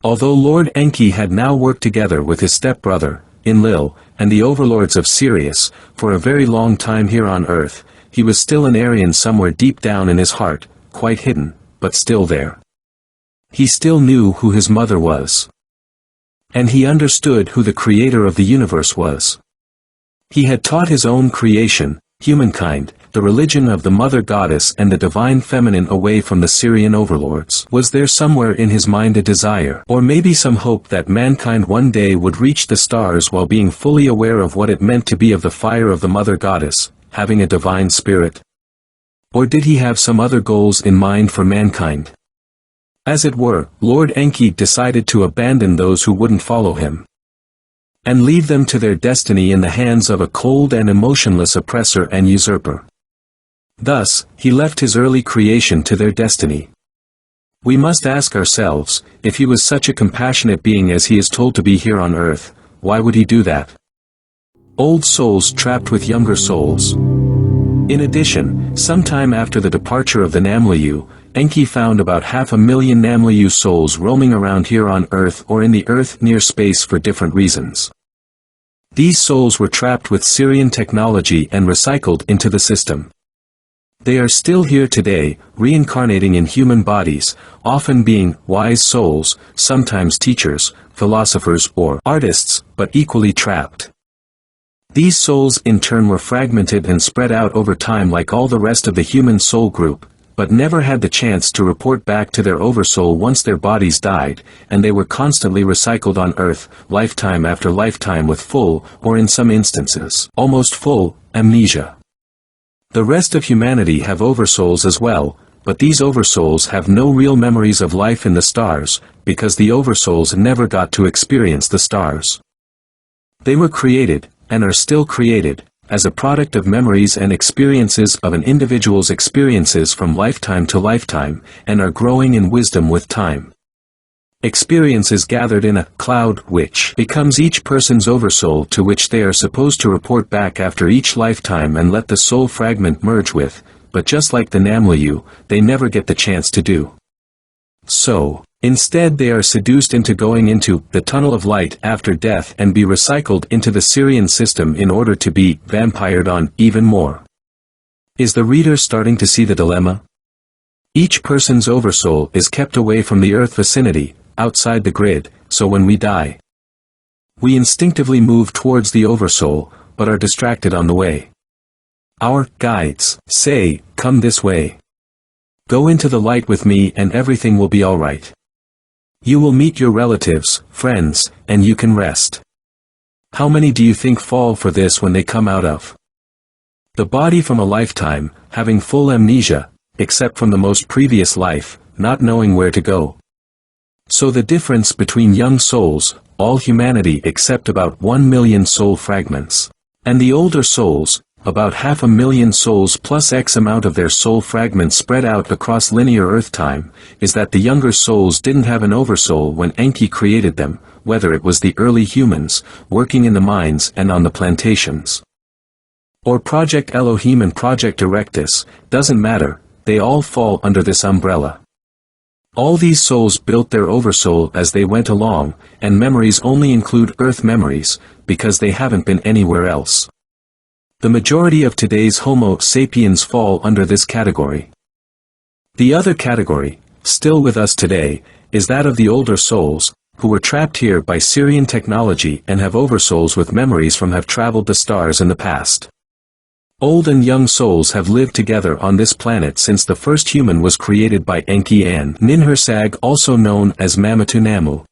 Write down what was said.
Although Lord Enki had now worked together with his stepbrother, Enlil, and the overlords of Sirius, for a very long time here on Earth, he was still an Aryan somewhere deep down in his heart, quite hidden, but still there. He still knew who his mother was. And he understood who the creator of the universe was. He had taught his own creation, humankind, the religion of the mother goddess and the divine feminine away from the Sirian overlords. Was there somewhere in his mind a desire, or maybe some hope that mankind one day would reach the stars while being fully aware of what it meant to be of the fire of the mother goddess, having a divine spirit? Or did he have some other goals in mind for mankind? As it were, Lord Enki decided to abandon those who wouldn't follow him, and leave them to their destiny in the hands of a cold and emotionless oppressor and usurper. Thus, he left his early creation to their destiny. We must ask ourselves, if he was such a compassionate being as he is told to be here on Earth, why would he do that? Old souls trapped with younger souls. In addition, sometime after the departure of the Namlú'u, Enki found about 500,000 Namlú'u souls roaming around here on Earth or in the Earth near space for different reasons. These souls were trapped with Sirian technology and recycled into the system. They are still here today, reincarnating in human bodies, often being wise souls, sometimes teachers, philosophers or artists, but equally trapped. These souls in turn were fragmented and spread out over time like all the rest of the human soul group, but never had the chance to report back to their oversoul once their bodies died, and they were constantly recycled on Earth, lifetime after lifetime with full, or in some instances, almost full, amnesia. The rest of humanity have oversouls as well, but these oversouls have no real memories of life in the stars, because the oversouls never got to experience the stars. They were created, and are still created, as a product of memories and experiences of an individual's experiences from lifetime to lifetime, and are growing in wisdom with time. Experiences gathered in a cloud which becomes each person's oversoul, to which they are supposed to report back after each lifetime and let the soul fragment merge with, but just like the Namlú'u, they never get the chance to do so. Instead they are seduced into going into the tunnel of light after death and be recycled into the Sirian system in order to be vampired on even more. Is the reader starting to see the dilemma? Each person's oversoul is kept away from the Earth vicinity, outside the grid, so when we die, we instinctively move towards the oversoul, but are distracted on the way. Our guides say, "Come this way. Go into the light with me and everything will be alright. You will meet your relatives, friends, and you can rest." How many do you think fall for this when they come out of the body from a lifetime, having full amnesia, except from the most previous life, not knowing where to go? So the difference between young souls, all humanity except about 1 million soul fragments, and the older souls, about 500,000 souls plus X amount of their soul fragments spread out across linear Earth time, is that the younger souls didn't have an oversoul when Enki created them, whether it was the early humans, working in the mines and on the plantations, or Project Elohim and Project Erectus, doesn't matter, they all fall under this umbrella. All these souls built their oversoul as they went along, and memories only include Earth memories, because they haven't been anywhere else. The majority of today's Homo sapiens fall under this category. The other category, still with us today, is that of the older souls, who were trapped here by Sirian technology and have oversouls with memories from have traveled the stars in the past. Old and young souls have lived together on this planet since the first human was created by Enki and Ninhursag, also known as Namlú'u.